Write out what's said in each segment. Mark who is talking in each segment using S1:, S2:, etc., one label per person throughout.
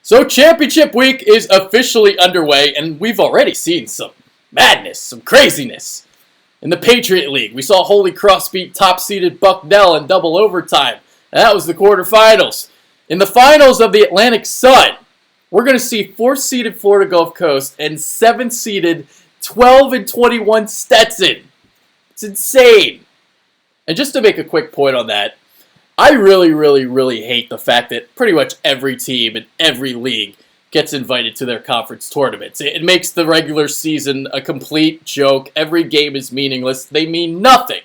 S1: So championship week is officially underway, and we've already seen some madness, some craziness. In the Patriot League, we saw Holy Cross beat top-seeded Bucknell in double overtime, and that was the quarterfinals. In the finals of the Atlantic Sun, we're going to see 4th-seeded Florida Gulf Coast and 7th-seeded 12-21 Stetson. It's insane. And just to make a quick point on that, I really hate the fact that pretty much every team in every league gets invited to their conference tournaments. It makes the regular season a complete joke. Every game is meaningless. They mean nothing.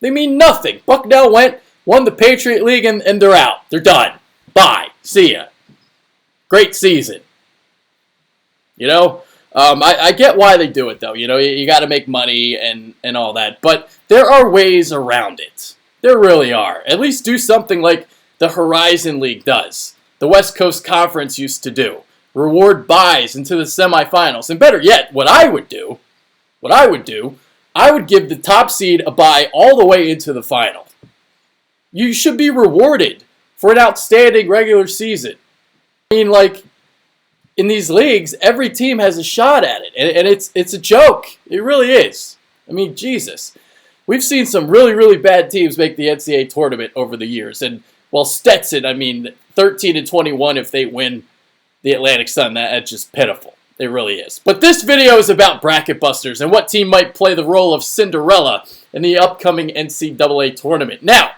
S1: They mean nothing. Bucknell won the Patriot League, and they're out. They're done. Bye. See ya. Great season. You know, I get why they do it, though. You know, you got to make money and all that. But there are ways around it. There really are. At least do something like the Horizon League does. The West Coast Conference used to do. Reward buys into the semifinals. And better yet, what I would do, I would give the top seed a bye all the way into the final. You should be rewarded for an outstanding regular season. I mean, like, in these leagues, every team has a shot at it. And it's a joke. It really is. I mean, Jesus. We've seen some really bad teams make the NCAA tournament over the years. And, well, Stetson, I mean, 13-21 if they win the Atlantic Sun. That's just pitiful. It really is. But this video is about Bracketbusters and what team might play the role of Cinderella in the upcoming NCAA tournament. Now,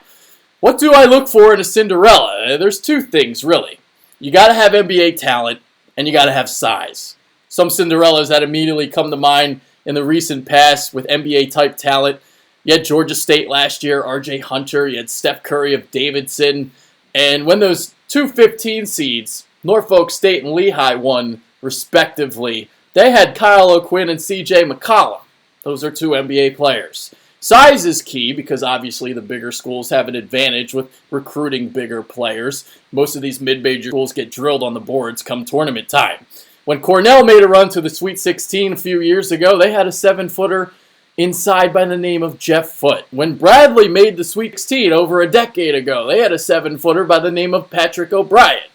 S1: what do I look for in a Cinderella? There's two things, really. You got to have NBA talent, and you got to have size. Some Cinderellas that immediately come to mind in the recent past with NBA-type talent. You had Georgia State last year, R.J. Hunter. You had Steph Curry of Davidson. And when those two 15 seeds, Norfolk State and Lehigh, won respectively, they had Kyle O'Quinn and C.J. McCollum. Those are two NBA players. Size is key because obviously the bigger schools have an advantage with recruiting bigger players. Most of these mid-major schools get drilled on the boards come tournament time. When Cornell made a run to the Sweet 16 a few years ago, they had a 7-footer inside by the name of Jeff Foote. When Bradley made the Sweet 16 over a decade ago, they had a 7-footer by the name of Patrick O'Brien.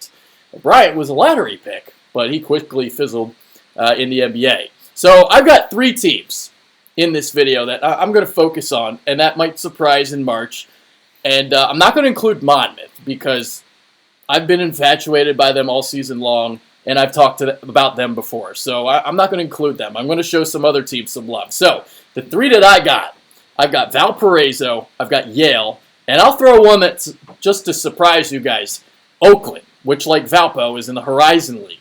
S1: O'Brien was a lottery pick, but he quickly fizzled in the NBA. So I've got 3 teams in this video that I'm going to focus on, and that might surprise in March. And I'm not going to include Monmouth because I've been infatuated by them all season long, and I've talked about them before. So I'm not going to include them. I'm going to show some other teams some love. So the 3 that I've got Valparaiso, I've got Yale, and I'll throw one that's just to surprise you guys, Oakland, which like Valpo is in the Horizon League.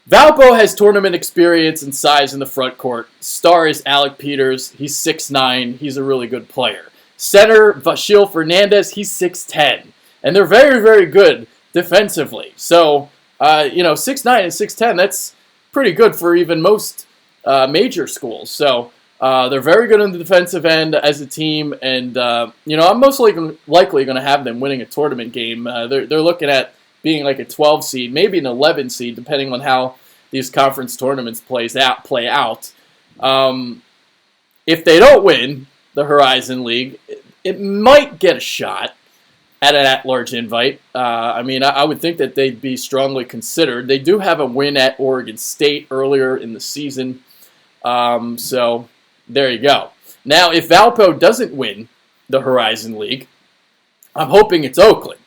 S1: Valpo has tournament experience and size in the front court. Star is Alec Peters. He's 6'9". He's a really good player. Center, Vashil Fernandez, he's 6'10". And they're very good defensively. So, 6'9 and 6'10", that's pretty good for even most major schools. So, they're very good on the defensive end as a team. And, I'm most likely going to have them winning a tournament game. They're looking at being like a 12 seed, maybe an 11 seed, depending on how these conference tournaments play out. If they don't win the Horizon League, it might get a shot at an at-large invite. I would think that they'd be strongly considered. They do have a win at Oregon State earlier in the season. So there you go. Now, if Valpo doesn't win the Horizon League, I'm hoping it's Oakland.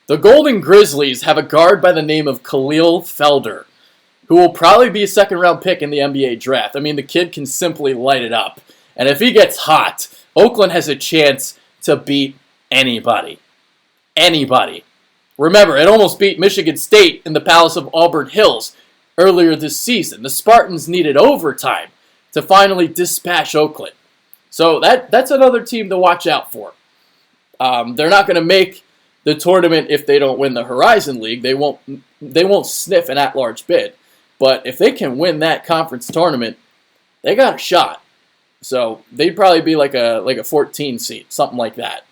S1: The Golden Grizzlies have a guard by the name of Khalil Felder, who will probably be a second-round pick in the NBA draft. I mean, the kid can simply light it up. And if he gets hot, Oakland has a chance to beat anybody. Anybody. Remember, it almost beat Michigan State in the Palace of Auburn Hills earlier this season. The Spartans needed overtime to finally dispatch Oakland. So that's another team to watch out for. They're not going to make the tournament if they don't win the Horizon League. They won't sniff an at-large bid. But if they can win that conference tournament, they got a shot. So they'd probably be like a 14 seed, something like that.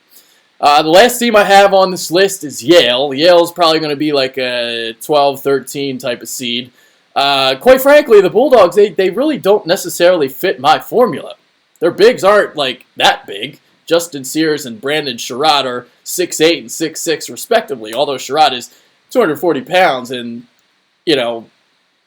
S1: The last team I have on this list is Yale. Yale's probably going to be like a 12, 13 type of seed. Quite frankly, the Bulldogs, they really don't necessarily fit my formula. Their bigs aren't like that big. Justin Sears and Brandon Sherrod are 6'8" and 6'6" respectively, although Sherrod is 240 pounds and,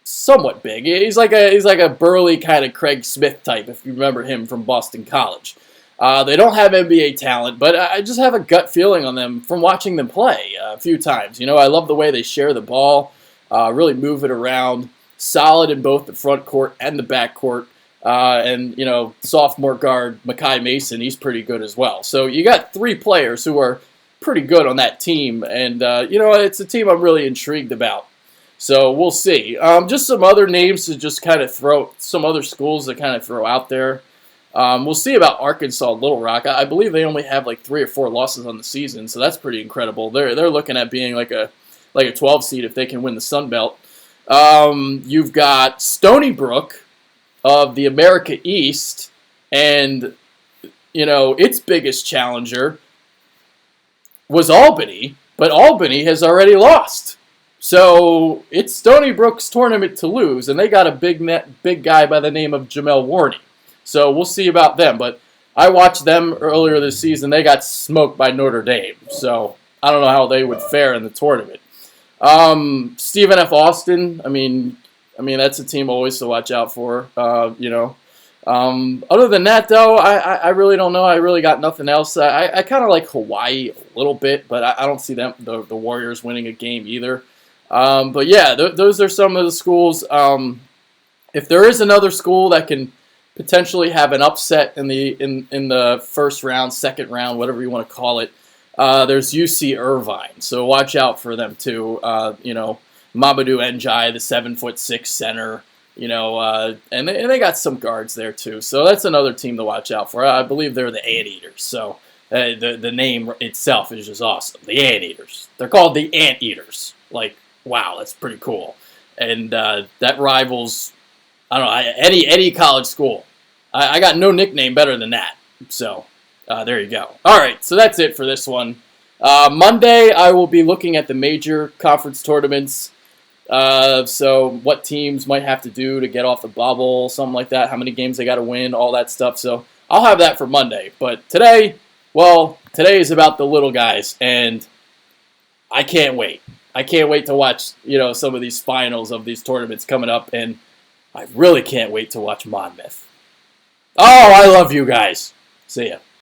S1: somewhat big. He's like a burly kind of Craig Smith type, if you remember him from Boston College. They don't have NBA talent, but I just have a gut feeling on them from watching them play a few times. I love the way they share the ball, really move it around, solid in both the front court and the back court. And sophomore guard Makai Mason, he's pretty good as well. So you got 3 players who are pretty good on that team, and it's a team I'm really intrigued about. So we'll see. Just some other names to just kind of throw, some other schools to kind of throw out there. We'll see about Arkansas Little Rock. I believe they only have like 3 or 4 losses on the season, so that's pretty incredible. They're looking at being like a 12 seed if they can win the Sun Belt. You've got Stony Brook of the America East, and its biggest challenger was Albany, but Albany has already lost. So it's Stony Brook's tournament to lose, and they got a big guy by the name of Jamel Warney. So we'll see about them. But I watched them earlier this season. They got smoked by Notre Dame. So I don't know how they would fare in the tournament. Stephen F. Austin, I mean that's a team always to watch out for. Other than that, though, I really don't know. I really got nothing else. I kind of like Hawaii a little bit, but I don't see them the Warriors winning a game either. But yeah, those are some of the schools. If there is another school that can potentially have an upset in the first round, second round, whatever you want to call it, there's UC Irvine. So watch out for them too. Mamadou Njai, the 7'6" center. And they got some guards there too. So that's another team to watch out for. I believe they're the Anteaters. So the name itself is just awesome. The Anteaters. They're called the Anteaters. Like, wow, that's pretty cool. And that rivals, I don't know, any college school. I got no nickname better than that. So there you go. All right, so that's it for this one. Monday, I will be looking at the major conference tournaments. So what teams might have to do to get off the bubble, something like that, how many games they got to win, all that stuff. So I'll have that for Monday. But today is about the little guys, and I can't wait. I can't wait to watch, some of these finals of these tournaments coming up, and I really can't wait to watch Monmouth. Oh, I love you guys. See ya.